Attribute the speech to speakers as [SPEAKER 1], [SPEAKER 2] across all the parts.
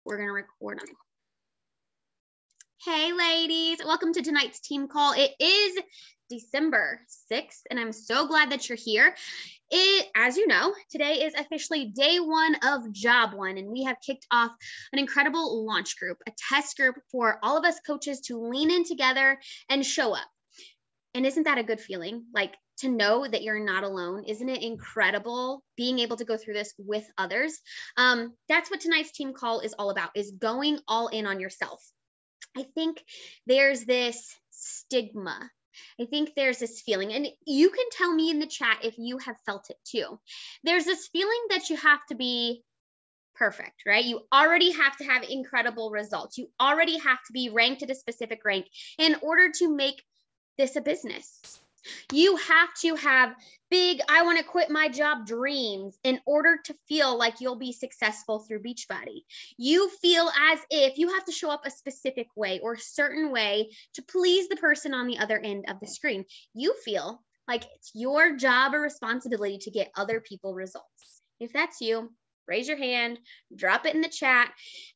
[SPEAKER 1] We're going to record them. Hey ladies, welcome to tonight's team call. It is December 6th, and I'm so glad that you're here. As you know, today is officially day one of job one, and we have kicked off an incredible launch group, a test group for all of us coaches to lean in together and show up. And isn't that a good feeling? Like, to know that you're not alone. Isn't it incredible being able to go through this with others? That's what tonight's team call is all about, is going all in on yourself. I think there's this stigma. I think there's this feeling, and you can tell me in the chat if you have felt it too. There's this feeling that you have to be perfect, right? You already have to have incredible results. You already have to be ranked at a specific rank in order to make this a business. You have to have big, I want to quit my job dreams in order to feel like you'll be successful through Beachbody. You feel as if you have to show up a specific way or a certain way to please the person on the other end of the screen. You feel like it's your job or responsibility to get other people results. If that's you, raise your hand, drop it in the chat,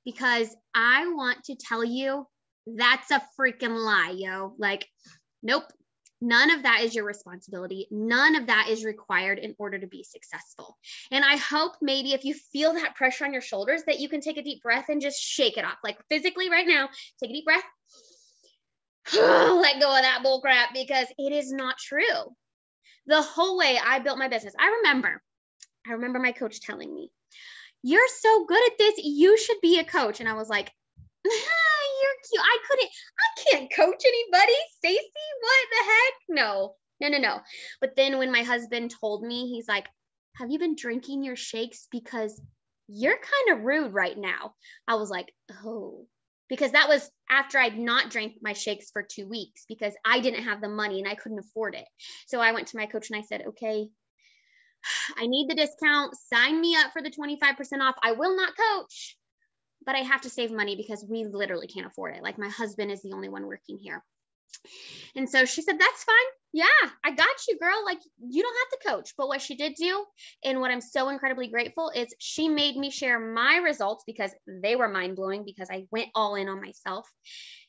[SPEAKER 1] because I want to tell you that's a freaking lie, yo. Like, nope. None of that is your responsibility. None of that is required in order to be successful. And I hope maybe if you feel that pressure on your shoulders that you can take a deep breath and just shake it off. Like physically right now, take a deep breath. Let go of that bull crap, because it is not true. The whole way I built my business, I remember my coach telling me, "You're so good at this. You should be a coach." And I was like, "You're cute. I can't coach anybody. Stacey, what the heck? No. But then when my husband told me, he's like, "Have you been drinking your shakes? Because you're kind of rude right now." I was like, oh, because that was after I'd not drank my shakes for 2 weeks because I didn't have the money and I couldn't afford it. So I went to my coach and I said, "Okay, I need the discount. Sign me up for the 25% off. I will not coach, but I have to save money because we literally can't afford it. Like, my husband is the only one working here." And so she said, "That's fine. Yeah, I got you, girl. Like, you don't have to coach." But what she did do, and what I'm so incredibly grateful, is she made me share my results because they were mind-blowing, because I went all in on myself.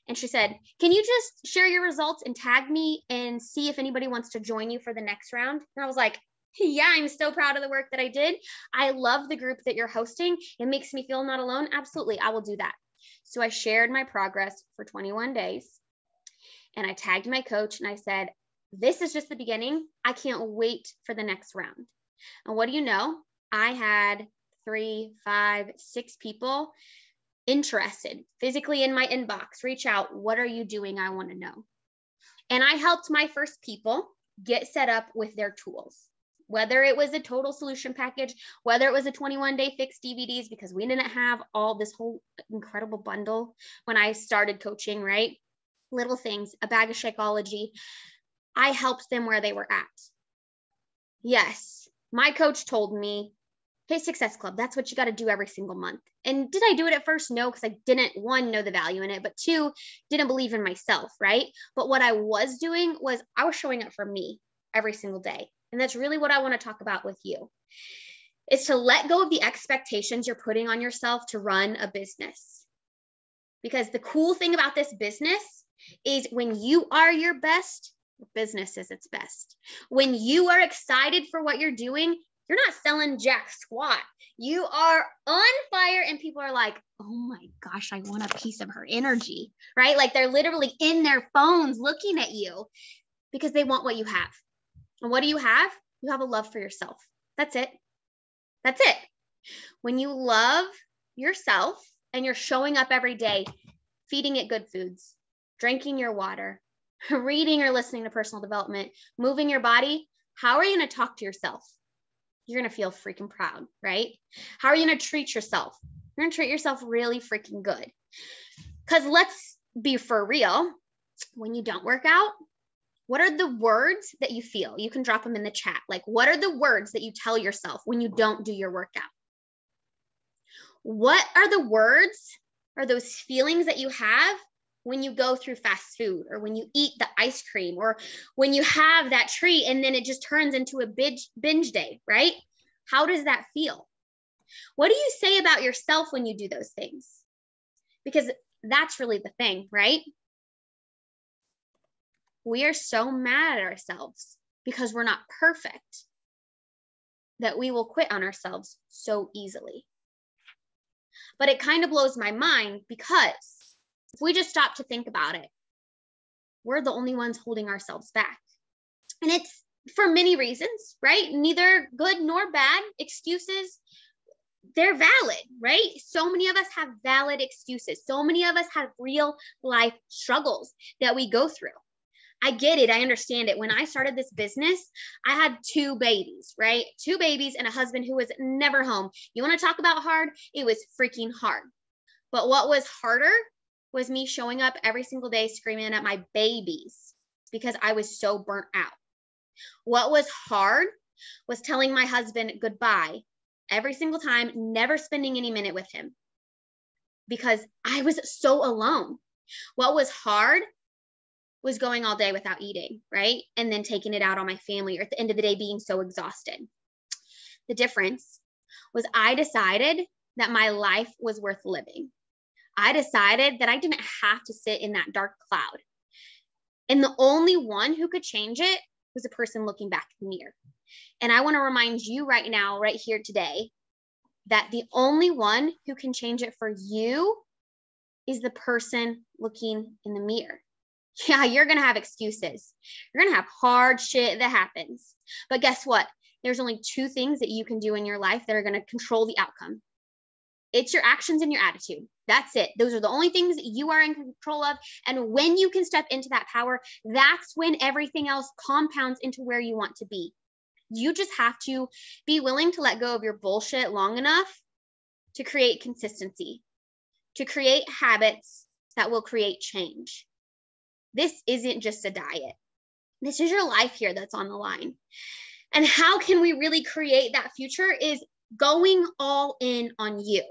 [SPEAKER 1] And she said, "Can you just share your results and tag me and see if anybody wants to join you for the next round?" And I was like, "Yeah, I'm so proud of the work that I did. I love the group that you're hosting. It makes me feel not alone. Absolutely, I will do that." So I shared my progress for 21 days and I tagged my coach and I said, "This is just the beginning. I can't wait for the next round." And what do you know? I had 3, 5, 6 people interested physically in my inbox, reach out. "What are you doing? I want to know." And I helped my first people get set up with their tools. Whether it was a total solution package, whether it was a 21-day fix DVDs, because we didn't have all this whole incredible bundle when I started coaching, right? Little things, a bag of Shakeology. I helped them where they were at. Yes, my coach told me, "Hey, Success Club, that's what you got to do every single month." And did I do it at first? No, because I didn't, one, know the value in it, but two, didn't believe in myself, right? But what I was doing was I was showing up for me every single day. And that's really what I want to talk about with you, is to let go of the expectations you're putting on yourself to run a business. Because the cool thing about this business is when you are your best, your business is its best. When you are excited for what you're doing, you're not selling jack squat. You are on fire and people are like, "Oh my gosh, I want a piece of her energy," right? Like, they're literally in their phones looking at you because they want what you have. And what do you have? You have a love for yourself. That's it. That's it. When you love yourself and you're showing up every day, feeding it good foods, drinking your water, reading or listening to personal development, moving your body, how are you going to talk to yourself? You're going to feel freaking proud, right? How are you going to treat yourself? You're going to treat yourself really freaking good. Because let's be for real, when you don't work out, what are the words that you feel? You can drop them in the chat. Like, what are the words that you tell yourself when you don't do your workout? What are the words or those feelings that you have when you go through fast food, or when you eat the ice cream, or when you have that treat and then it just turns into a binge day, right? How does that feel? What do you say about yourself when you do those things? Because that's really the thing, right? We are so mad at ourselves because we're not perfect that we will quit on ourselves so easily. But it kind of blows my mind because if we just stop to think about it, we're the only ones holding ourselves back. And it's for many reasons, right? Neither good nor bad excuses. They're valid, right? So many of us have valid excuses. So many of us have real life struggles that we go through. I get it. I understand it. When I started this business, I had 2 babies, right? 2 babies and a husband who was never home. You want to talk about hard? It was freaking hard. But what was harder was me showing up every single day screaming at my babies because I was so burnt out. What was hard was telling my husband goodbye every single time, never spending any minute with him because I was so alone. What was hard was going all day without eating, right? And then taking it out on my family, or at the end of the day being so exhausted. The difference was I decided that my life was worth living. I decided that I didn't have to sit in that dark cloud. And the only one who could change it was a person looking back in the mirror. And I want to remind you right now, right here today, that the only one who can change it for you is the person looking in the mirror. Yeah, you're going to have excuses. You're going to have hard shit that happens. But guess what? There's only 2 things that you can do in your life that are going to control the outcome. It's your actions and your attitude. That's it. Those are the only things that you are in control of. And when you can step into that power, that's when everything else compounds into where you want to be. You just have to be willing to let go of your bullshit long enough to create consistency, to create habits that will create change. This isn't just a diet. This is your life here that's on the line. And how can we really create that future is going all in on you.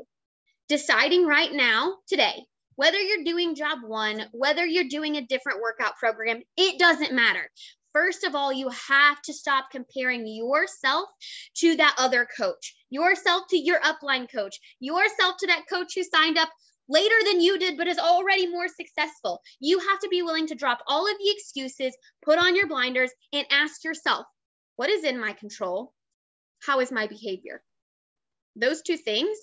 [SPEAKER 1] Deciding right now, today, whether you're doing job 1, whether you're doing a different workout program, it doesn't matter. First of all, you have to stop comparing yourself to that other coach, yourself to your upline coach, yourself to that coach who signed up later than you did, but is already more successful. You have to be willing to drop all of the excuses, put on your blinders, and ask yourself, what is in my control? How is my behavior? Those 2 things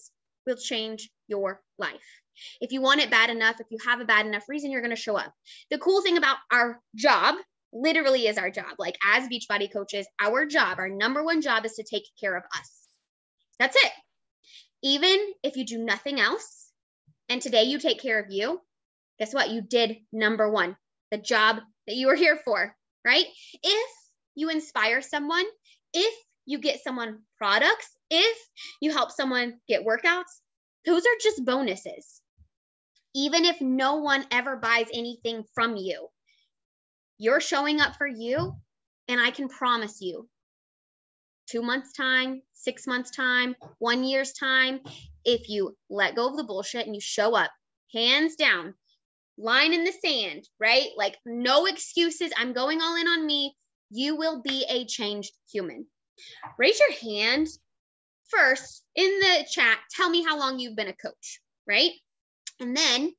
[SPEAKER 1] will change your life. If you want it bad enough, if you have a bad enough reason, you're going to show up. The cool thing about our job literally is our job. Like as Beachbody coaches, our job, our number 1 job is to take care of us. That's it. Even if you do nothing else, and today you take care of you, guess what? You did number 1, the job that you were here for, right? If you inspire someone, if you get someone products, if you help someone get workouts, those are just bonuses. Even if no one ever buys anything from you, you're showing up for you, and I can promise you 2 months time, 6 months time, 1 year's time, if you let go of the bullshit and you show up, hands down, line in the sand, right? Like no excuses. I'm going all in on me. You will be a changed human. Raise your hand first in the chat. Tell me how long you've been a coach, right? And then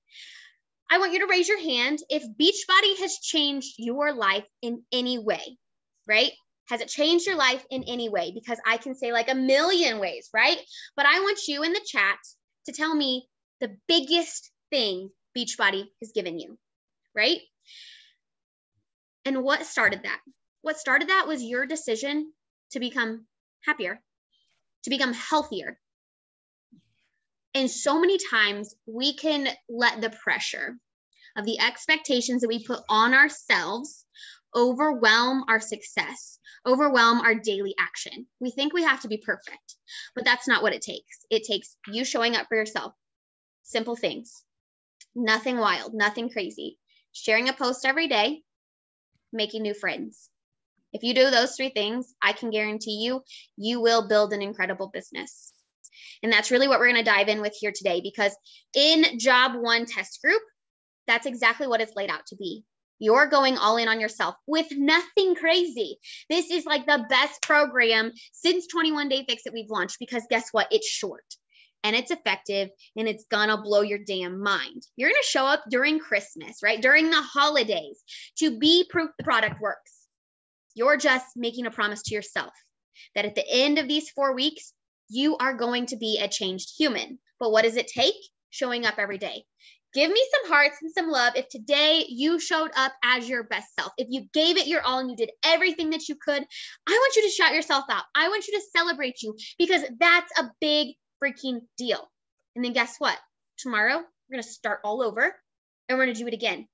[SPEAKER 1] I want you to raise your hand if Beachbody has changed your life in any way, right? Has it changed your life in any way? Because I can say like a million ways, right? But I want you in the chat to tell me the biggest thing Beachbody has given you, right? And what started that? What started that was your decision to become happier, to become healthier. And so many times we can let the pressure of the expectations that we put on ourselves overwhelm our success, overwhelm our daily action. We think we have to be perfect, but that's not what it takes. It takes you showing up for yourself. Simple things, nothing wild, nothing crazy. Sharing a post every day, making new friends. If you do those 3 things, I can guarantee you, you will build an incredible business. And that's really what we're going to dive in with here today, because in Job 1 test group, that's exactly what it's laid out to be. You're going all in on yourself with nothing crazy. This is like the best program since 21 Day Fix that we've launched, because guess what? It's short. and it's effective and it's gonna blow your damn mind. You're gonna show up during Christmas, right? During the holidays to be proof the product works. You're just making a promise to yourself that at the end of these 4 weeks, you are going to be a changed human. But what does it take? Showing up every day. Give me some hearts and some love if today you showed up as your best self. If you gave it your all and you did everything that you could, I want you to shout yourself out. I want you to celebrate you because that's a big freaking deal. And then guess what? Tomorrow, we're going to start all over and we're going to do it again.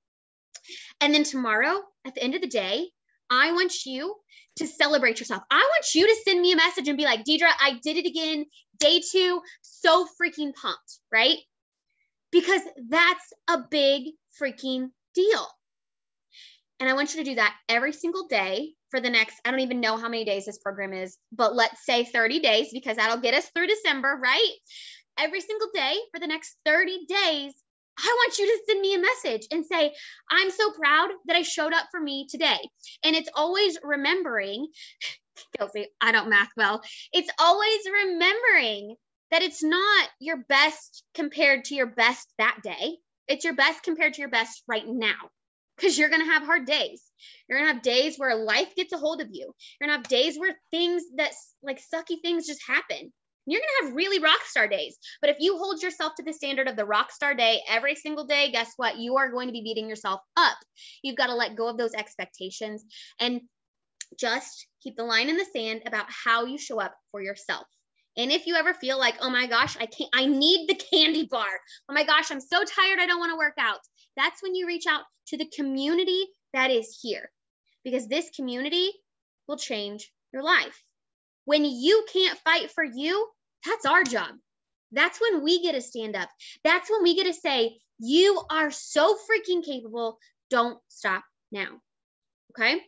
[SPEAKER 1] And then tomorrow, at the end of the day, I want you to celebrate yourself. I want you to send me a message and be like, Deidre, I did it again. Day 2, so freaking pumped, right? Because that's a big freaking deal. And I want you to do that every single day for the next, I don't even know how many days this program is, but let's say 30 days because that'll get us through December, right? Every single day for the next 30 days, I want you to send me a message and say, I'm so proud that I showed up for me today. And it's always remembering, Kelsey, I don't math well. It's always remembering that it's not your best compared to your best that day. It's your best compared to your best right now. Because you're going to have hard days. You're going to have days where life gets a hold of you. You're going to have days where things that like sucky things just happen. You're going to have really rock star days. But if you hold yourself to the standard of the rock star day every single day, guess what? You are going to be beating yourself up. You've got to let go of those expectations and just keep the line in the sand about how you show up for yourself. And if you ever feel like, oh my gosh, I need the candy bar. Oh my gosh, I'm so tired. I don't want to work out. That's when you reach out to the community that is here, because this community will change your life. When you can't fight for you, that's our job. That's when we get to stand up. That's when we get to say, you are so freaking capable. Don't stop now. Okay.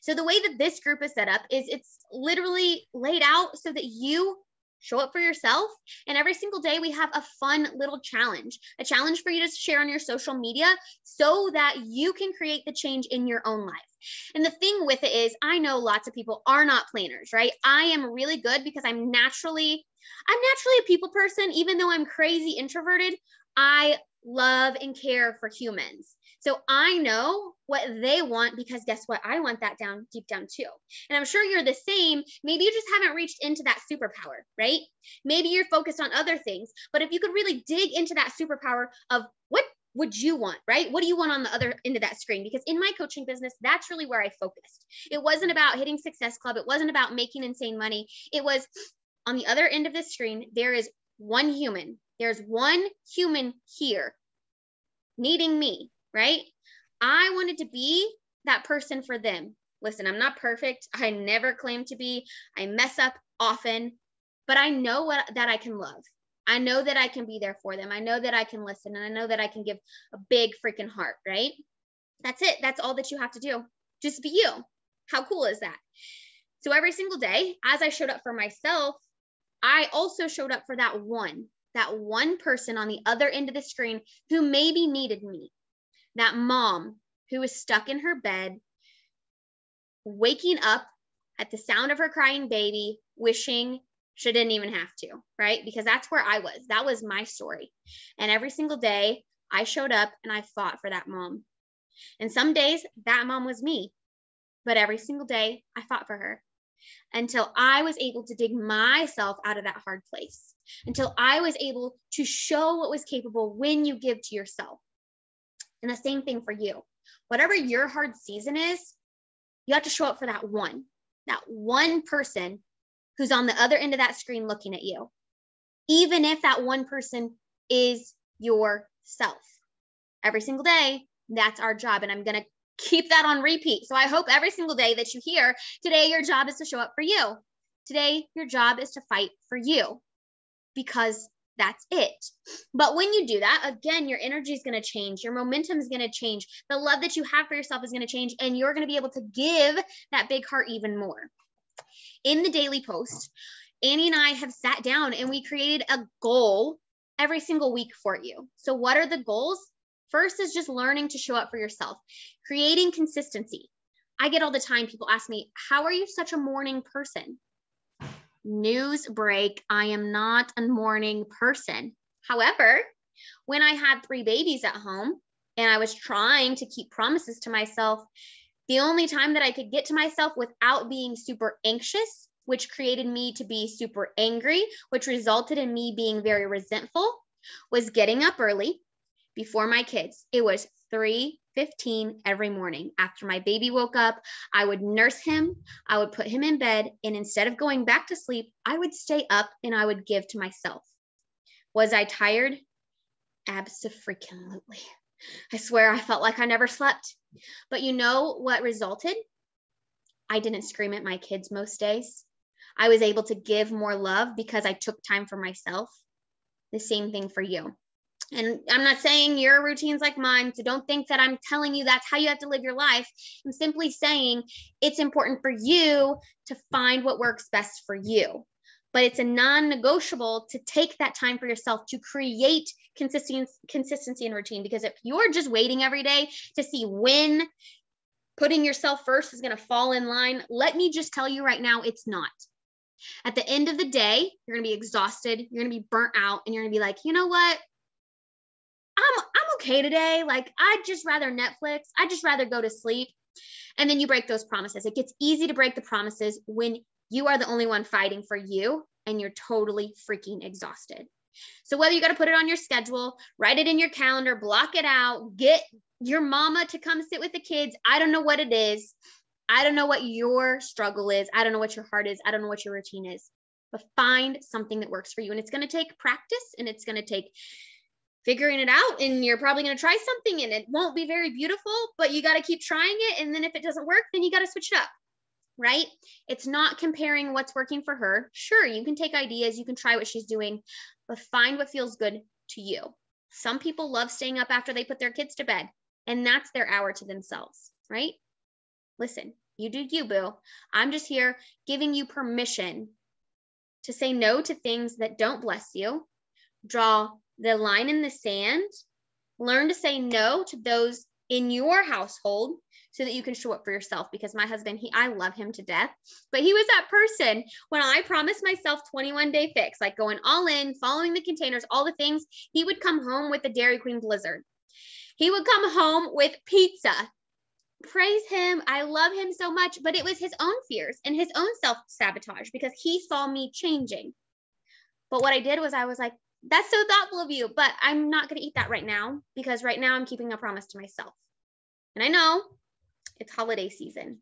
[SPEAKER 1] So the way that this group is set up is it's literally laid out so that you show up for yourself. And every single day we have a fun little challenge, a challenge for you to share on your social media so that you can create the change in your own life. And the thing with it is, I know lots of people are not planners, right? I am really good because I'm naturally a people person. Even though I'm crazy introverted, I love and care for humans. So I know what they want because guess what? I want that deep down too. And I'm sure you're the same. Maybe you just haven't reached into that superpower, right? Maybe you're focused on other things, but if you could really dig into that superpower of what would you want, right? What do you want on the other end of that screen? Because in my coaching business, that's really where I focused. It wasn't about hitting Success Club. It wasn't about making insane money. It was on the other end of the screen, there is one human. There's one human here needing me, right? I wanted to be that person for them. Listen, I'm not perfect. I never claim to be. I mess up often, but I know that I can love. I know that I can be there for them. I know that I can listen, and I know that I can give a big freaking heart, right? That's it. That's all that you have to do. Just be you. How cool is that? So every single day, as I showed up for myself, I also showed up for that one person on the other end of the screen who maybe needed me. That mom who was stuck in her bed, waking up at the sound of her crying baby, wishing she didn't even have to, right? Because that's where I was. That was my story. And every single day I showed up and I fought for that mom. And some days that mom was me, but every single day I fought for her until I was able to dig myself out of that hard place, until I was able to show what was capable when you give to yourself. And the same thing for you. Whatever your hard season is, you have to show up for that one person who's on the other end of that screen looking at you, even if that one person is yourself. Every single day, that's our job. And I'm going to keep that on repeat. So I hope every single day that you hear, today your job is to show up for you. Today, your job is to fight for you, because that's it. But when you do that, again, your energy is going to change. Your momentum is going to change. The love that you have for yourself is going to change, and you're going to be able to give that big heart even more. In the daily post, Annie and I have sat down and we created a goal every single week for you. So what are the goals? First is just learning to show up for yourself, creating consistency. I get all the time, people ask me, how are you such a morning person? News break, I am not a morning person. However, when I had 3 babies at home and I was trying to keep promises to myself, the only time that I could get to myself without being super anxious, which created me to be super angry, which resulted in me being very resentful, was getting up early before my kids. It was 3:15 every morning. After my baby woke up, I would nurse him, I would put him in bed, and instead of going back to sleep, I would stay up and I would give to myself. Was I tired? Abso-freaking-lutely. I swear I felt like I never slept. But you know what resulted? I didn't scream at my kids most days. I was able to give more love because I took time for myself. The same thing for you. And I'm not saying your routine's like mine, so don't think that I'm telling you that's how you have to live your life. I'm simply saying it's important for you to find what works best for you. But it's a non-negotiable to take that time for yourself to create consistency and routine. Because if you're just waiting every day to see when putting yourself first is going to fall in line, let me just tell you right now, it's not. At the end of the day, you're going to be exhausted, you're going to be burnt out, and you're going to be like, you know what? I'm okay today. Like, I'd just rather Netflix. I'd just rather go to sleep. And then you break those promises. It gets easy to break the promises when you are the only one fighting for you and you're totally freaking exhausted. So whether you got to put it on your schedule, write it in your calendar, block it out, get your mama to come sit with the kids. I don't know what it is. I don't know what your struggle is. I don't know what your heart is. I don't know what your routine is. But find something that works for you. And it's going to take practice, and it's going to take figuring it out, and you're probably going to try something and it won't be very beautiful, but you got to keep trying it. And then if it doesn't work, then you got to switch it up, right? It's not comparing what's working for her. Sure, you can take ideas, you can try what she's doing, but find what feels good to you. Some people love staying up after they put their kids to bed, and that's their hour to themselves, right? Listen, you do you, boo. I'm just here giving you permission to say no to things that don't bless you. Draw the line in the sand. Learn to say no to those in your household so that you can show up for yourself. Because my husband, I love him to death, but he was that person when I promised myself 21-day fix, like going all in, following the containers, all the things. He would come home with the Dairy Queen Blizzard. He would come home with pizza. Praise him. I love him so much, but it was his own fears and his own self-sabotage because he saw me changing. But what I did was I was like, that's so thoughtful of you, but I'm not going to eat that right now because right now I'm keeping a promise to myself. And I know it's holiday season.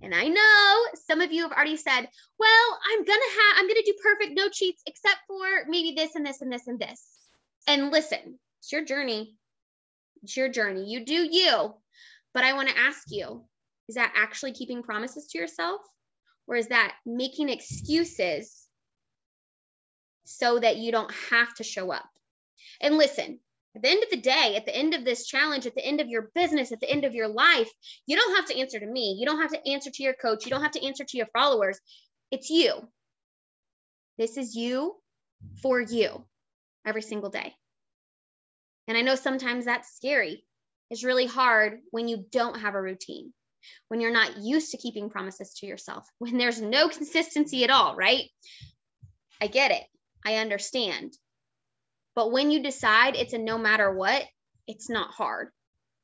[SPEAKER 1] And I know some of you have already said, well, I'm going to do perfect, no cheats, except for maybe this and this and this and this. And listen, it's your journey. It's your journey. You do you. But I want to ask you, is that actually keeping promises to yourself? Or is that making excuses so that you don't have to show up? And listen, at the end of the day, at the end of this challenge, at the end of your business, at the end of your life, you don't have to answer to me. You don't have to answer to your coach. You don't have to answer to your followers. It's you. This is you for you every single day. And I know sometimes that's scary. It's really hard when you don't have a routine, when you're not used to keeping promises to yourself, when there's no consistency at all, right? I get it. I understand. But when you decide it's a no matter what, it's not hard.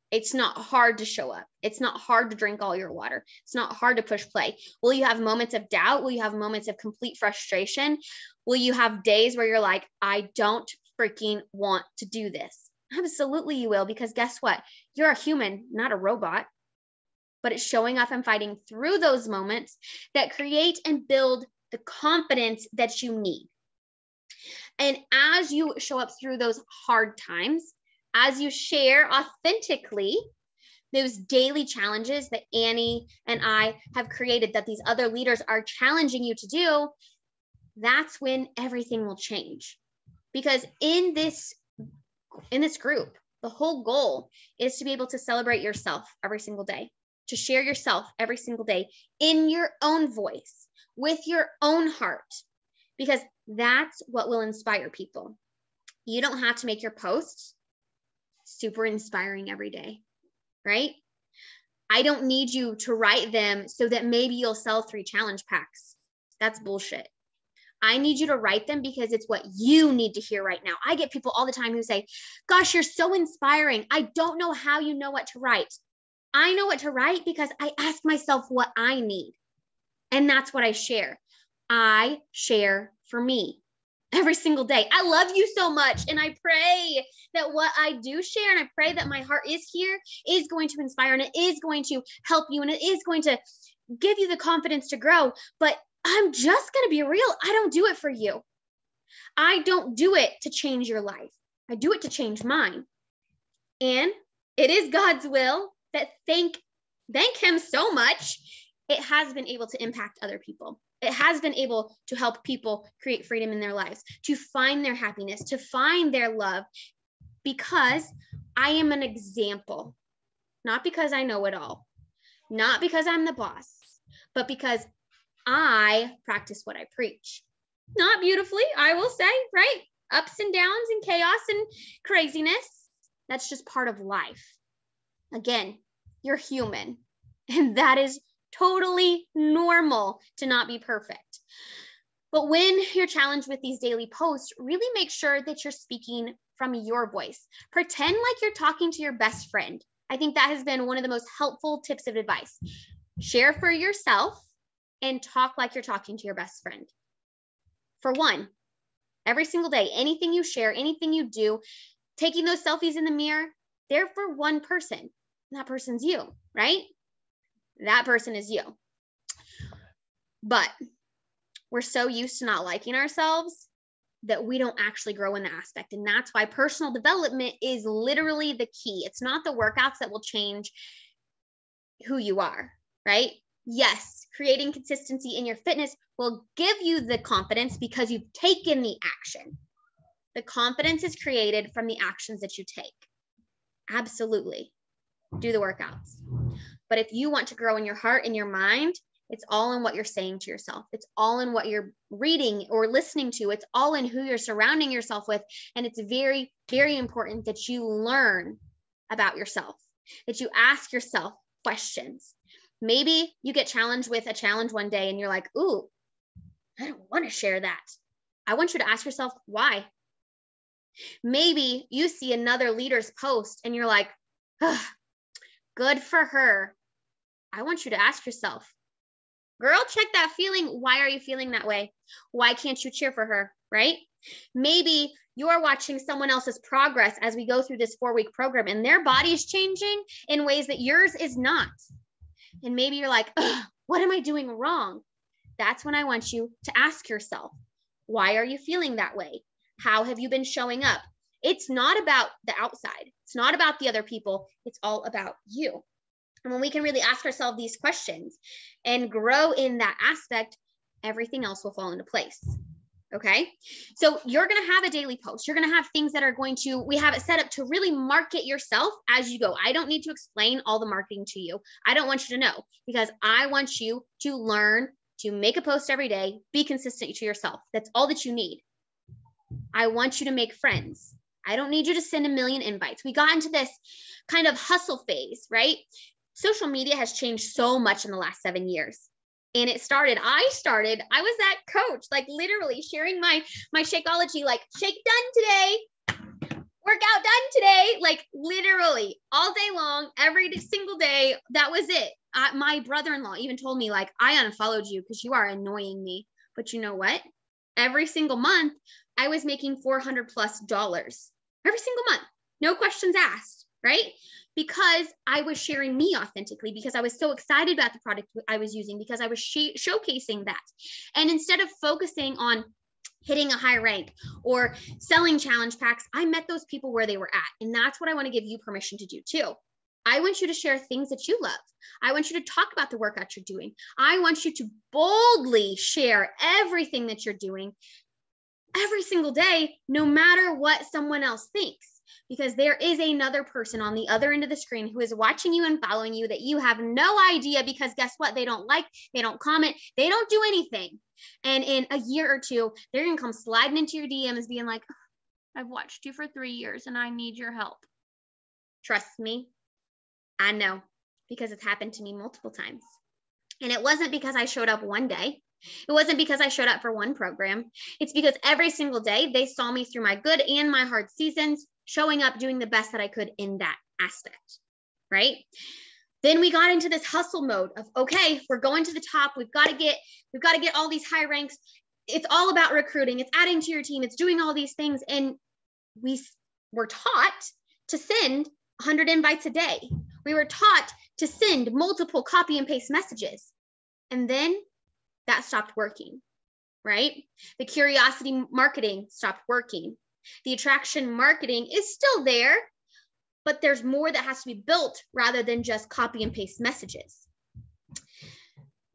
[SPEAKER 1] It's not hard to show up. It's not hard to drink all your water. It's not hard to push play. Will you have moments of doubt? Will you have moments of complete frustration? Will you have days where you're like, I don't freaking want to do this? Absolutely you will, because guess what? You're a human, not a robot. But it's showing up and fighting through those moments that create and build the confidence that you need. And as you show up through those hard times, as you share authentically those daily challenges that Annie and I have created, that these other leaders are challenging you to do, that's when everything will change. Because in this group, the whole goal is to be able to celebrate yourself every single day, to share yourself every single day in your own voice, with your own heart, because that's what will inspire people. You don't have to make your posts super inspiring every day, right? I don't need you to write them so that maybe you'll sell 3 challenge packs. That's bullshit. I need you to write them because it's what you need to hear right now. I get people all the time who say, gosh, you're so inspiring. I don't know how you know what to write. I know what to write because I ask myself what I need. And that's what I share. I share for me every single day. I love you so much. And I pray that what I do share, and I pray that my heart is here, is going to inspire, and it is going to help you, and it is going to give you the confidence to grow. But I'm just going to be real. I don't do it for you. I don't do it to change your life. I do it to change mine. And it is God's will that thank him so much, it has been able to impact other people. It has been able to help people create freedom in their lives, to find their happiness, to find their love, because I am an example, not because I know it all, not because I'm the boss, but because I practice what I preach. Not beautifully, I will say, right? Ups and downs and chaos and craziness. That's just part of life. Again, you're human, and that is totally normal to not be perfect. But when you're challenged with these daily posts, really make sure that you're speaking from your voice. Pretend like you're talking to your best friend. I think that has been one of the most helpful tips of advice. Share for yourself and talk like you're talking to your best friend. For one, every single day, anything you share, anything you do, taking those selfies in the mirror, they're for one person. And that person's you, right? That person is you. But we're so used to not liking ourselves that we don't actually grow in the aspect. And that's why personal development is literally the key. It's not the workouts that will change who you are, right? Yes, creating consistency in your fitness will give you the confidence because you've taken the action. The confidence is created from the actions that you take. Absolutely. Do the workouts. But if you want to grow in your heart and your mind, it's all in what you're saying to yourself. It's all in what you're reading or listening to. It's all in who you're surrounding yourself with. And it's very, very important that you learn about yourself, that you ask yourself questions. Maybe you get challenged with a challenge one day and you're like, ooh, I don't want to share that. I want you to ask yourself why. Maybe you see another leader's post and you're like, good for her. I want you to ask yourself, girl, check that feeling. Why are you feeling that way? Why can't you cheer for her, right? Maybe you're watching someone else's progress as we go through this 4-week program and their body's changing in ways that yours is not. And maybe you're like, what am I doing wrong? That's when I want you to ask yourself, why are you feeling that way? How have you been showing up? It's not about the outside. It's not about the other people. It's all about you. And when we can really ask ourselves these questions and grow in that aspect, everything else will fall into place. Okay. So you're going to have a daily post. You're going to have things that are we have it set up to really market yourself as you go. I don't need to explain all the marketing to you. I don't want you to know because I want you to learn to make a post every day, be consistent to yourself. That's all that you need. I want you to make friends. I don't need you to send a million invites. We got into this kind of hustle phase, right? Social media has changed so much in the last 7 years. And I was that coach, like literally sharing my Shakeology, like shake done today, workout done today, like literally all day long, every single day. That was it. My brother-in-law even told me, like, I unfollowed you because you are annoying me. But you know what? Every single month, I was making $400+ every single month. No questions asked, right? Because I was sharing me authentically, because I was so excited about the product I was using, because I was showcasing that. And instead of focusing on hitting a high rank or selling challenge packs, I met those people where they were at. And that's what I want to give you permission to do too. I want you to share things that you love. I want you to talk about the workout you're doing. I want you to boldly share everything that you're doing every single day, no matter what someone else thinks. Because there is another person on the other end of the screen who is watching you and following you that you have no idea, because guess what? They don't like, they don't comment, they don't do anything. And in a year or two, they're going to come sliding into your DMs being like, I've watched you for 3 years and I need your help. Trust me, I know, because it's happened to me multiple times. And it wasn't because I showed up one day. It wasn't because I showed up for one program. It's because every single day they saw me through my good and my hard seasons, showing up, doing the best that I could in that aspect, right? Then we got into this hustle mode of, okay, we're going to the top. We've got to get all these high ranks. It's all about recruiting. It's adding to your team. It's doing all these things. And we were taught to send 100 invites a day. We were taught to send multiple copy and paste messages. And then that stopped working, right? The curiosity marketing stopped working. The attraction marketing is still there, but there's more that has to be built rather than just copy and paste messages.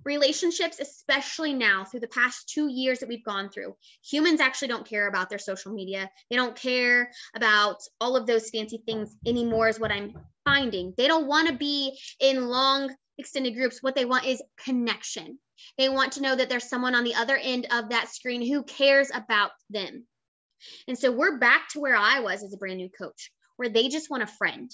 [SPEAKER 1] Relationships, especially now through the past 2 years that we've gone through, humans actually don't care about their social media. They don't care about all of those fancy things anymore is what I'm finding. They don't want to be in long extended groups. What they want is connection. They want to know that there's someone on the other end of that screen who cares about them. And so we're back to where I was as a brand new coach, where they just want a friend.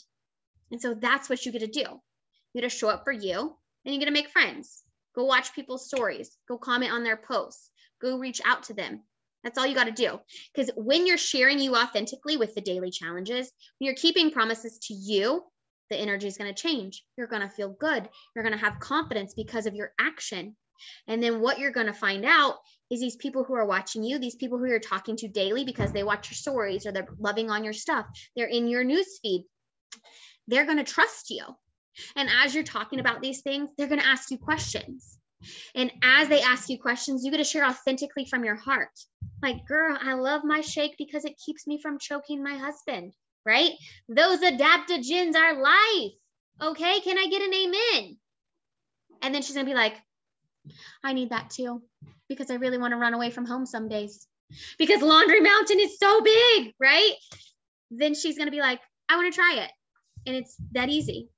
[SPEAKER 1] And so that's what you get to do. You get to show up for you and you get to make friends. Go watch people's stories. Go comment on their posts. Go reach out to them. That's all you got to do. Because when you're sharing you authentically with the daily challenges, when you're keeping promises to you, the energy is going to change. You're going to feel good. You're going to have confidence because of your action. And then what you're going to find out is these people who are watching you, these people who you're talking to daily because they watch your stories or they're loving on your stuff, they're in your news feed, they're going to trust you. And as you're talking about these things, they're going to ask you questions. And as they ask you questions, you get to share authentically from your heart. Like, girl, I love my shake because it keeps me from choking my husband, right? Those adaptogens are life. Okay, can I get an amen? And then she's going to be like, I need that too, because I really want to run away from home some days because Laundry Mountain is so big, right? Then she's going to be like, I want to try it. And it's that easy.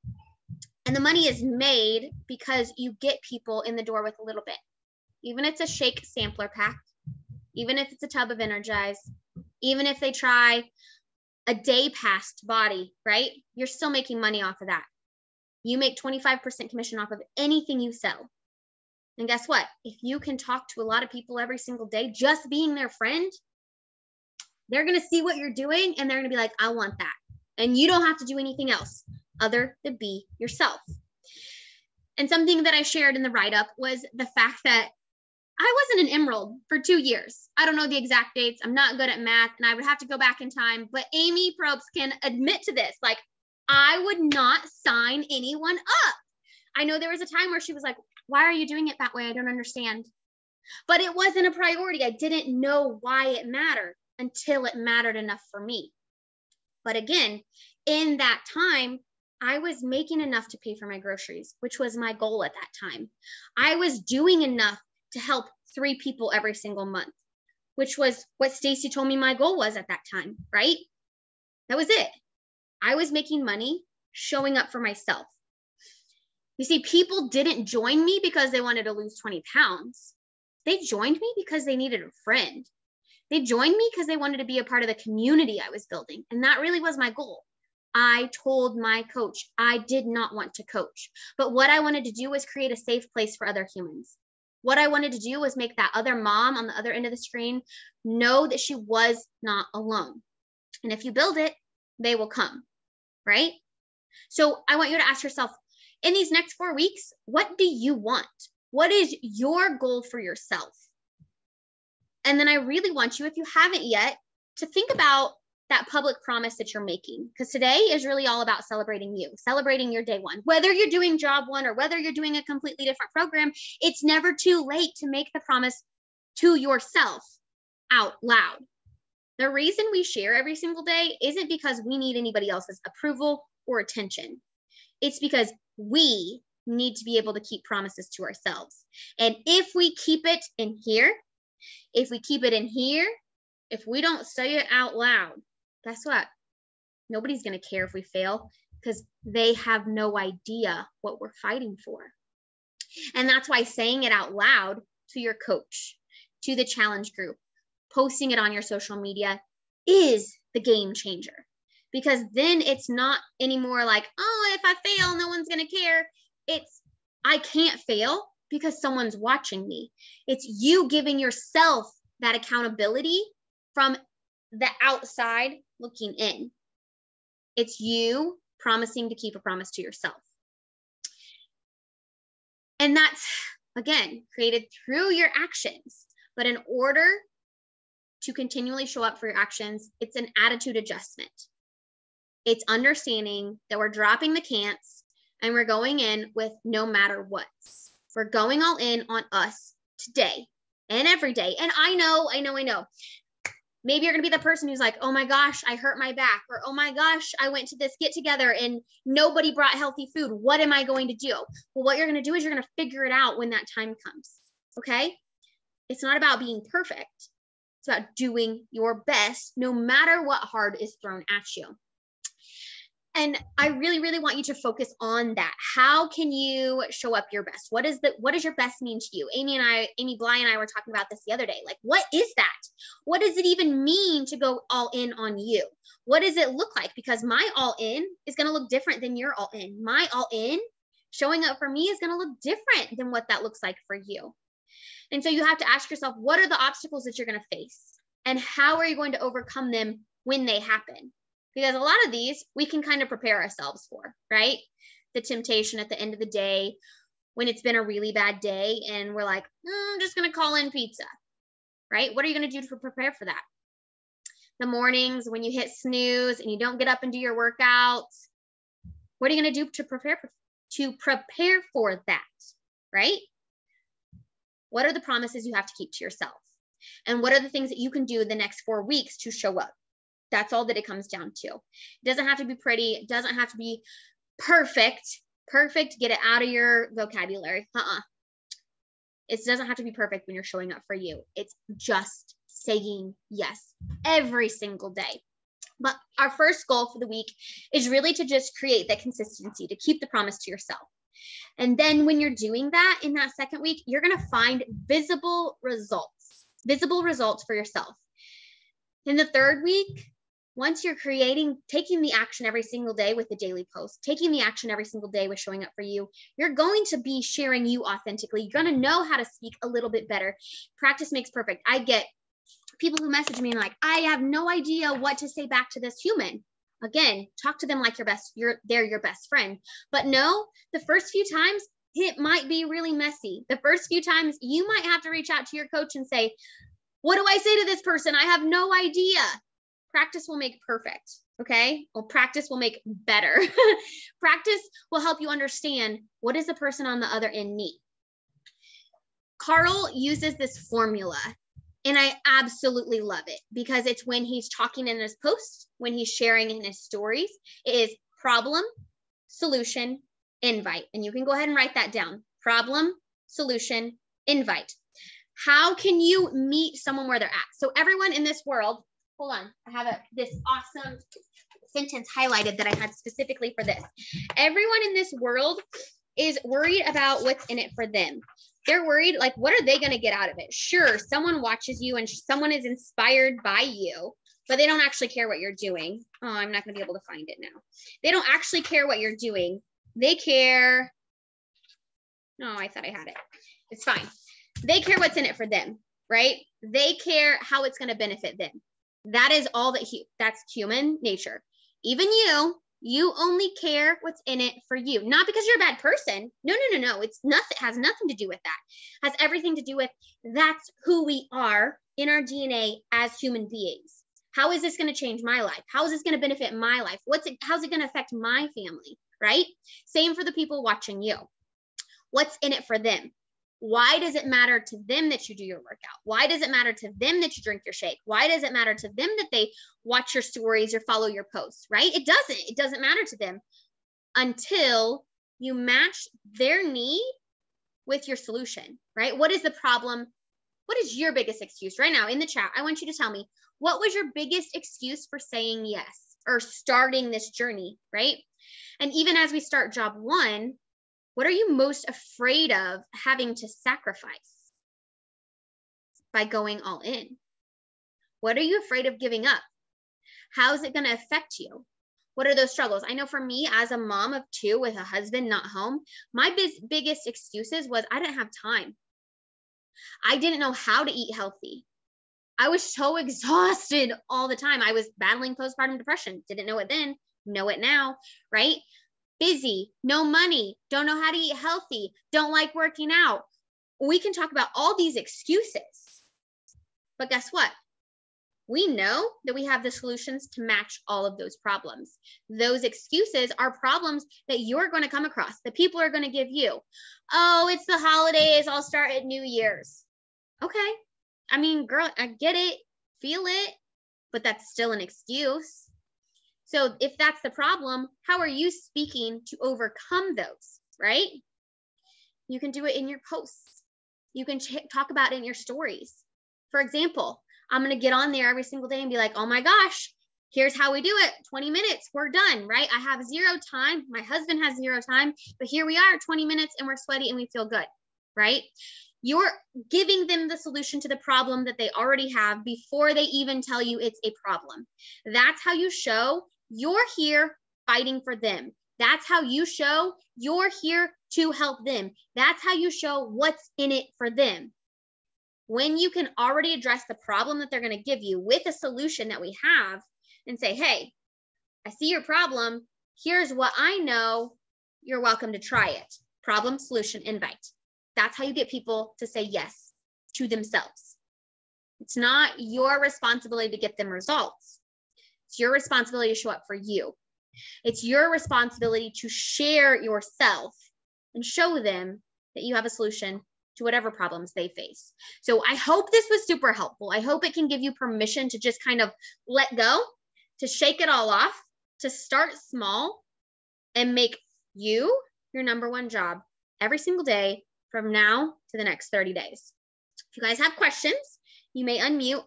[SPEAKER 1] And the money is made because you get people in the door with a little bit. Even if it's a shake sampler pack, even if it's a tub of Energize, even if they try a day past body, right? You're still making money off of that. You make 25% commission off of anything you sell. And guess what? If you can talk to a lot of people every single day, just being their friend, they're going to see what you're doing and they're going to be like, I want that. And you don't have to do anything else other than be yourself. And something that I shared in the write-up was the fact that I wasn't an emerald for 2 years. I don't know the exact dates. I'm not good at math and I would have to go back in time, but Amy Probst can admit to this. Like, I would not sign anyone up. I know there was a time where she was like, why are you doing it that way? I don't understand. But it wasn't a priority. I didn't know why it mattered until it mattered enough for me. But again, in that time, I was making enough to pay for my groceries, which was my goal at that time. I was doing enough to help 3 people every single month, which was what Stacy told me my goal was at that time, right? That was it. I was making money, showing up for myself. You see, people didn't join me because they wanted to lose 20 pounds. They joined me because they needed a friend. They joined me because they wanted to be a part of the community I was building. And that really was my goal. I told my coach I did not want to coach, but what I wanted to do was create a safe place for other humans. What I wanted to do was make that other mom on the other end of the screen know that she was not alone. And if you build it, they will come, right? So I want you to ask yourself, in these next 4 weeks, what do you want? What is your goal for yourself? And then I really want you, if you haven't yet, to think about that public promise that you're making, because today is really all about celebrating you, celebrating your day one. Whether you're doing job one or whether you're doing a completely different program, it's never too late to make the promise to yourself out loud. The reason we share every single day isn't because we need anybody else's approval or attention. It's because we need to be able to keep promises to ourselves. And if we keep it in here, if we keep it in here, if we don't say it out loud, guess what? Nobody's going to care if we fail because they have no idea what we're fighting for. And that's why saying it out loud to your coach, to the challenge group, posting it on your social media is the game changer. Because then it's not anymore like, oh, if I fail, no one's going to care. It's, I can't fail Because someone's watching me. It's you giving yourself that accountability from the outside looking in. It's you promising to keep a promise to yourself. And that's, again, created through your actions. But in order to continually show up for your actions, it's an attitude adjustment. It's understanding that we're dropping the can'ts and we're going in with no matter what. We're going all in on us today and every day. And I know. Maybe you're going to be the person who's like, oh my gosh, I hurt my back. Or, oh my gosh, I went to this get together and nobody brought healthy food. What am I going to do? Well, what you're going to do is you're going to figure it out when that time comes. Okay? It's not about being perfect. It's about doing your best, no matter what hard is thrown at you. And I really, really want you to focus on that. How can you show up your best? What does your best mean to you? Amy Bly and I were talking about this the other day. Like, what is that? What does it even mean to go all in on you? What does it look like? Because my all in is going to look different than your all in. My all in showing up for me is going to look different than what that looks like for you. And so you have to ask yourself, what are the obstacles that you're going to face? And how are you going to overcome them when they happen? Because a lot of these we can kind of prepare ourselves for, right? The temptation at the end of the day when it's been a really bad day and we're like, I'm just going to call in pizza, right? What are you going to do to prepare for that? The mornings when you hit snooze and you don't get up and do your workouts, what are you going to do to prepare for that, right? What are the promises you have to keep to yourself? And what are the things that you can do the next 4 weeks to show up? That's all that it comes down to. It doesn't have to be pretty. It doesn't have to be perfect. Perfect, get it out of your vocabulary. It doesn't have to be perfect when you're showing up for you. It's just saying yes every single day. But our first goal for the week is really to just create that consistency, to keep the promise to yourself. And then when you're doing that in that second week, you're going to find visible results for yourself. In the third week, once you're taking the action every single day with the daily post, taking the action every single day with showing up for you, you're going to be sharing you authentically. You're going to know how to speak a little bit better. Practice makes perfect. I get people who message me like, I have no idea what to say back to this human. Again, talk to them like they're your best friend. But no, the first few times, it might be really messy. The first few times, you might have to reach out to your coach and say, what do I say to this person? I have no idea. Practice will make perfect, okay? Well, practice will make better. Practice will help you understand what does the person on the other end need. Carl uses this formula, and I absolutely love it because it's when he's talking in his posts, when he's sharing in his stories, it is problem, solution, invite. And you can go ahead and write that down. Problem, solution, invite. How can you meet someone where they're at? So everyone in this world, hold on, I have this awesome sentence highlighted that I had specifically for this. Everyone in this world is worried about what's in it for them. They're worried, like, what are they going to get out of it? Sure, someone watches you and someone is inspired by you, but they don't actually care what you're doing. Oh, I'm not going to be able to find it now. They don't actually care what you're doing. They care. No, I thought I had it. It's fine. They care what's in it for them, right? They care how it's going to benefit them. That is all that's human nature. Even you only care what's in it for you. Not because you're a bad person. No. It's nothing, it has nothing to do with that. It has everything to do with that's who we are in our DNA as human beings. How is this going to change my life? How is this going to benefit my life? How's it going to affect my family, right? Same for the people watching you. What's in it for them? Why does it matter to them that you do your workout? Why does it matter to them that you drink your shake? Why does it matter to them that they watch your stories or follow your posts, right? It doesn't matter to them until you match their need with your solution, right? What is the problem? What is your biggest excuse right now in the chat? I want you to tell me, what was your biggest excuse for saying yes or starting this journey, right? And even as we start job one, what are you most afraid of having to sacrifice by going all in? What are you afraid of giving up? How is it going to affect you? What are those struggles? I know for me as a mom of 2 with a husband not home, my biggest excuses was I didn't have time. I didn't know how to eat healthy. I was so exhausted all the time. I was battling postpartum depression. Didn't know it then, know it now, right? Busy, no money, don't know how to eat healthy, don't like working out. We can talk about all these excuses. But guess what? We know that we have the solutions to match all of those problems. Those excuses are problems that you're going to come across, that people are going to give you. Oh, it's the holidays. I'll start at New Year's. Okay. I mean, girl, I get it, feel it, but that's still an excuse. So if that's the problem, how are you speaking to overcome those, right? You can do it in your posts. You can talk about it in your stories. For example, I'm going to get on there every single day and be like, oh my gosh, here's how we do it. 20 minutes, we're done, right? I have 0 time. My husband has 0 time, but here we are, 20 minutes, and we're sweaty and we feel good, right? You're giving them the solution to the problem that they already have before they even tell you it's a problem. That's how you show you're here fighting for them. That's how you show you're here to help them. That's how you show what's in it for them. When you can already address the problem that they're going to give you with a solution that we have and say, hey, I see your problem. Here's what I know. You're welcome to try it. Problem, solution, invite. That's how you get people to say yes to themselves. It's not your responsibility to get them results. It's your responsibility to show up for you. It's your responsibility to share yourself and show them that you have a solution to whatever problems they face. So I hope this was super helpful. I hope it can give you permission to just kind of let go, to shake it all off, to start small and make you your number one job every single day from now to the next 30 days. If you guys have questions, you may unmute.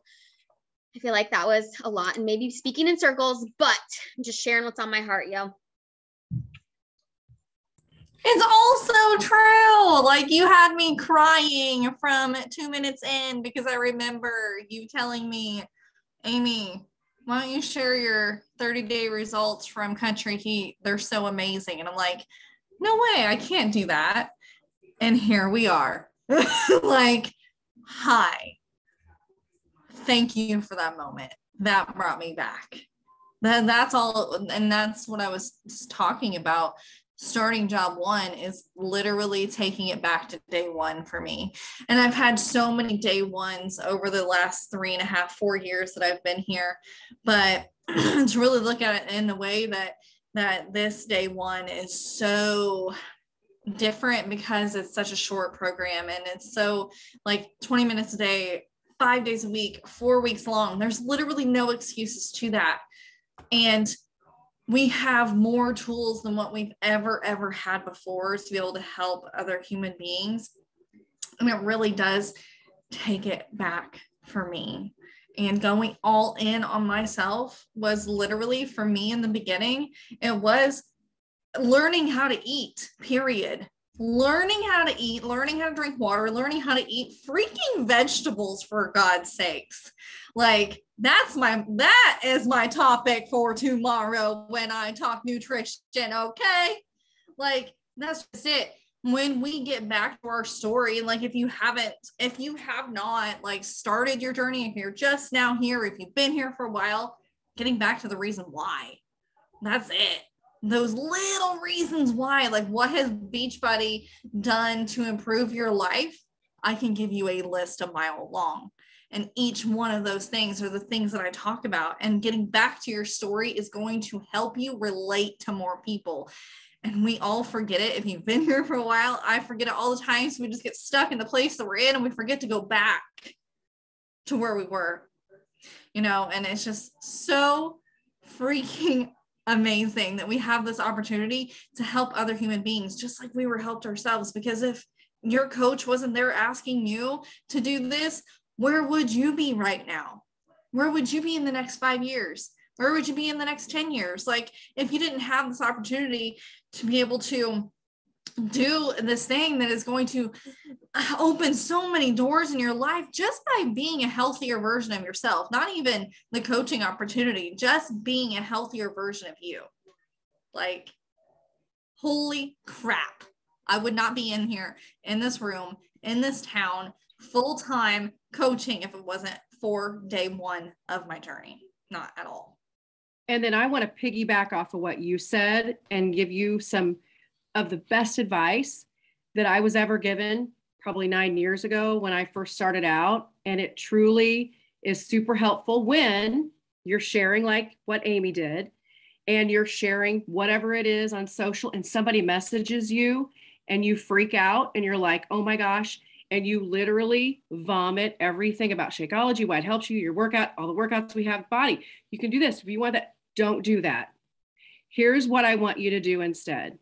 [SPEAKER 1] I feel like that was a lot and maybe speaking in circles, but I'm just sharing what's on my heart, yo.
[SPEAKER 2] It's also true. Like, you had me crying from 2 minutes in because I remember you telling me, Amy, why don't you share your 30-day results from Country Heat? They're so amazing. And I'm like, no way, I can't do that. And here we are. Like, hi. Thank you for that moment. That brought me back. That's all. And that's what I was talking about. Starting job one is literally taking it back to day one for me. And I've had so many day ones over the last 3.5, 4 years that I've been here. But to really look at it in the way that this day one is so different because it's such a short program and it's so like 20 minutes a day, 5 days a week, 4 weeks long. There's literally no excuses to that. And we have more tools than what we've ever had before to be able to help other human beings. And it really does take it back for me. And going all in on myself was literally, for me in the beginning, it was learning how to eat, period. Learning how to eat, learning how to drink water, learning how to eat freaking vegetables, for God's sakes. Like, that is my topic for tomorrow when I talk nutrition, okay? Like, that's just it. When we get back to our story, like, if you have not like started your journey, if you're just now here, if you've been here for a while, getting back to the reason why, that's it. Those little reasons why, like, what has Beachbody done to improve your life? I can give you a list a mile long. And each one of those things are the things that I talk about. And getting back to your story is going to help you relate to more people. And we all forget it. If you've been here for a while, I forget it all the time. So we just get stuck in the place that we're in and we forget to go back to where we were, and it's just so freaking amazing that we have this opportunity to help other human beings just like we were helped ourselves. Because if your coach wasn't there asking you to do this, where would you be right now? Where would you be in the next 5 years? Where would you be in the next 10 years? Like, if you didn't have this opportunity to be able to do this thing that is going to open so many doors in your life just by being a healthier version of yourself, not even the coaching opportunity, just being a healthier version of you. Like, holy crap. I would not be in here, in this room, in this town, full-time coaching if it wasn't for day one of my journey. Not at all.
[SPEAKER 3] And then I want to piggyback off of what you said and give you some of the best advice that I was ever given probably 9 years ago when I first started out. And it truly is super helpful when you're sharing like what Amy did, and you're sharing whatever it is on social, and somebody messages you and you freak out and you're like, oh my gosh. And you literally vomit everything about Shakeology, why it helps you, your workout, all the workouts we have, body. You can do this. If you want that, don't do that. Here's what I want you to do instead.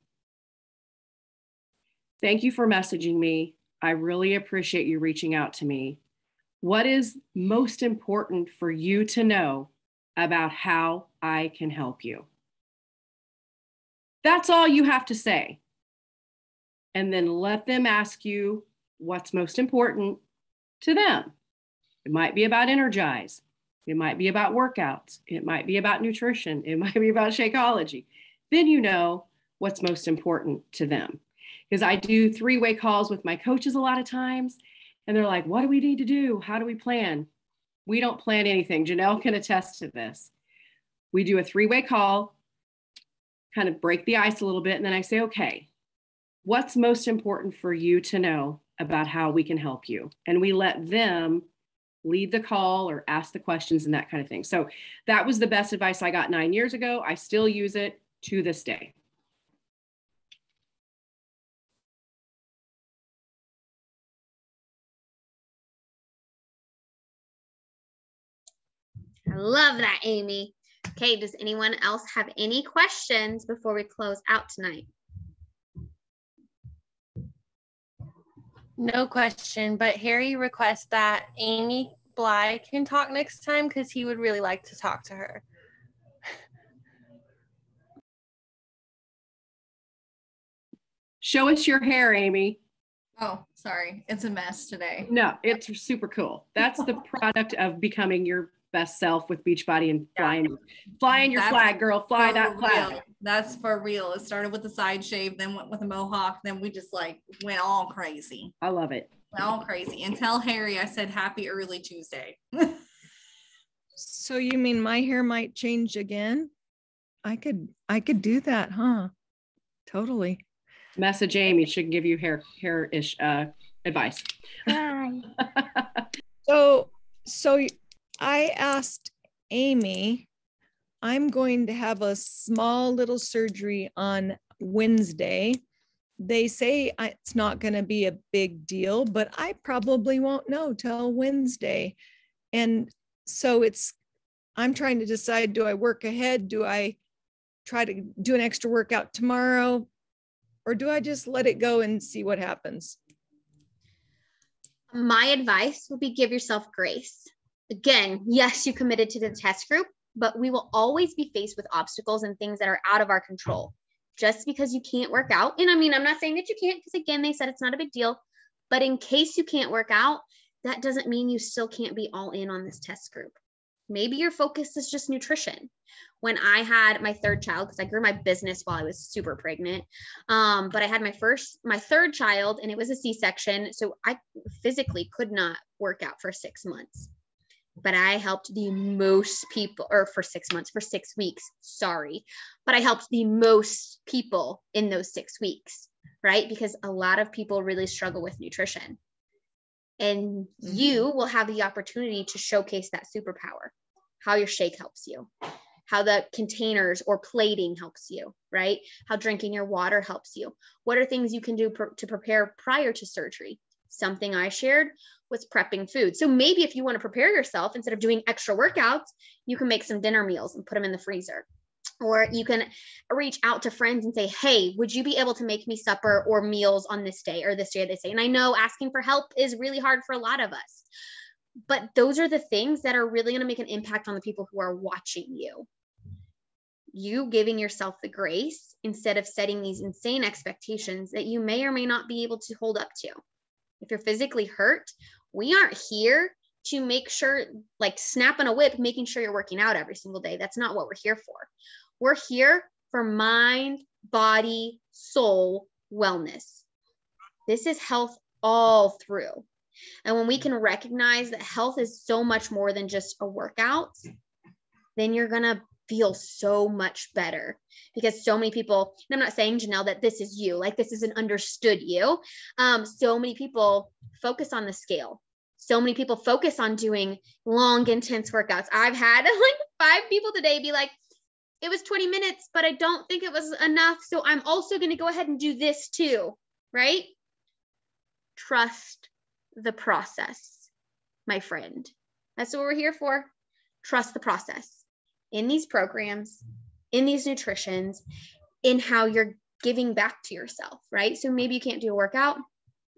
[SPEAKER 3] Thank you for messaging me. I really appreciate you reaching out to me. What is most important for you to know about how I can help you? That's all you have to say. And then let them ask you what's most important to them. It might be about Energize. It might be about workouts. It might be about nutrition. It might be about Shakeology. Then you know what's most important to them. Because I do three-way calls with my coaches a lot of times, and they're like, what do we need to do? How do we plan? We don't plan anything. Janelle can attest to this. We do a three-way call, kind of break the ice a little bit, and then I say, okay, what's most important for you to know about how we can help you? And we let them lead the call or ask the questions and that kind of thing. So that was the best advice I got 9 years ago. I still use it to this day.
[SPEAKER 1] I love that, Amy. Okay, does anyone else have any questions before we close out tonight?
[SPEAKER 4] No question, but Harry requests that Amy Bly can talk next time because he would really like to talk to her.
[SPEAKER 3] Show us your hair, Amy.
[SPEAKER 2] Oh, sorry. It's a mess today.
[SPEAKER 3] No, it's super cool. That's the product of becoming your best self with Beachbody and flying your flag, girl. Fly that flag.
[SPEAKER 2] Real. That's for real. It started with a side shave, then went with a mohawk, then we just like went all crazy.
[SPEAKER 3] I love it.
[SPEAKER 2] Went all crazy. And tell Harry I said happy early Tuesday.
[SPEAKER 5] So you mean my hair might change again? I could do that, huh? Totally.
[SPEAKER 3] Message Amy. She can give you hair-ish advice.
[SPEAKER 1] Hi.
[SPEAKER 5] So I asked Amy, I'm going to have a small little surgery on Wednesday. They say it's not going to be a big deal, but I probably won't know till Wednesday. And so I'm trying to decide, do I work ahead? Do I try to do an extra workout tomorrow? Or do I just let it go and see what happens?
[SPEAKER 1] My advice would be give yourself grace. Again, yes, you committed to the test group, but we will always be faced with obstacles and things that are out of our control. Just because you can't work out, and I mean, I'm not saying that you can't, because again, they said it's not a big deal, but in case you can't work out, that doesn't mean you still can't be all in on this test group. Maybe your focus is just nutrition. When I had my third child, because I grew my business while I was super pregnant, but I had my third child, and it was a C-section, so I physically could not work out for 6 months. But I helped the most people, or for 6 months, for 6 weeks, sorry. But I helped the most people in those 6 weeks, right? Because a lot of people really struggle with nutrition. And you will have the opportunity to showcase that superpower, how your shake helps you, how the containers or plating helps you, right? How drinking your water helps you. What are things you can do to prepare prior to surgery? Something I shared was prepping food. So maybe if you want to prepare yourself, instead of doing extra workouts, you can make some dinner meals and put them in the freezer. Or you can reach out to friends and say, hey, would you be able to make me supper or meals on this day or this day or this day? And I know asking for help is really hard for a lot of us, but those are the things that are really going to make an impact on the people who are watching you. You giving yourself the grace instead of setting these insane expectations that you may or may not be able to hold up to. If you're physically hurt, we aren't here to make sure, like snapping a whip, making sure you're working out every single day. That's not what we're here for. We're here for mind, body, soul wellness. This is health all through. And when we can recognize that health is so much more than just a workout, then you're going to feel so much better, because so many people, and I'm not saying, Janelle, that this is you, like this is an understood you. So many people focus on the scale. So many people focus on doing long, intense workouts. I've had like 5 people today be like, it was 20 minutes, but I don't think it was enough. So I'm also going to go ahead and do this too, right? Trust the process, my friend. That's what we're here for. Trust the process in these programs, in these nutritions, in how you're giving back to yourself, right? So maybe you can't do a workout.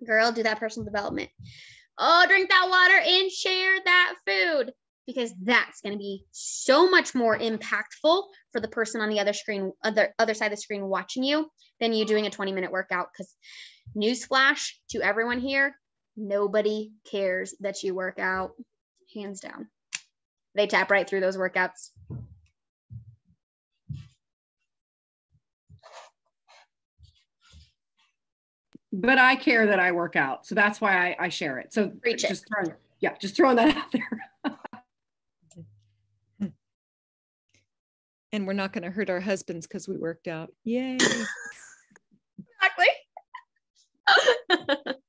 [SPEAKER 1] Girl, do that personal development. Oh, drink that water and share that food, because that's going to be so much more impactful for the person on the other side of the screen watching you than you doing a 20-minute workout. Because newsflash to everyone here, nobody cares that you work out, hands down. They tap right through those workouts.
[SPEAKER 3] But I care that I work out. So that's why I share it. So
[SPEAKER 1] Preach it.
[SPEAKER 3] Just throwing that out there.
[SPEAKER 5] And we're not going to hurt our husbands because we worked out. Yay.
[SPEAKER 1] Exactly.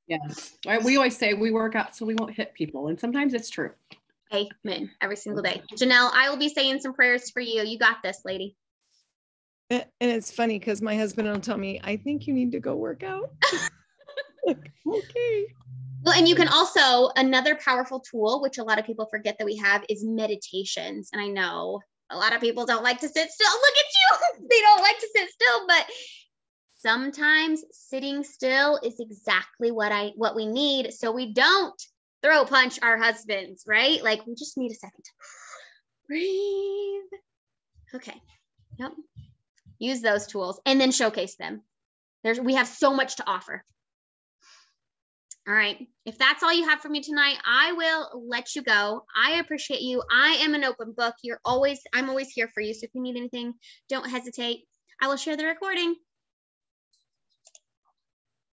[SPEAKER 3] Yeah. We always say we work out so we won't hit people. And sometimes it's true.
[SPEAKER 1] Amen. Every single day. Janelle, I will be saying some prayers for you. You got this, lady.
[SPEAKER 5] And it's funny because my husband will tell me, I think you need to go work out. Okay.
[SPEAKER 1] Well, and you can also, another powerful tool, which a lot of people forget that we have, is meditations. And I know a lot of people don't like to sit still. Look at you. They don't like to sit still, but sometimes sitting still is exactly what we need. So we don't throw punch our husbands, right? Like, we just need a second to breathe. Okay. Yep. Use those tools and then showcase them. We have so much to offer. All right. If that's all you have for me tonight, I will let you go. I appreciate you. I am an open book. I'm always here for you. So if you need anything, don't hesitate. I will share the recording.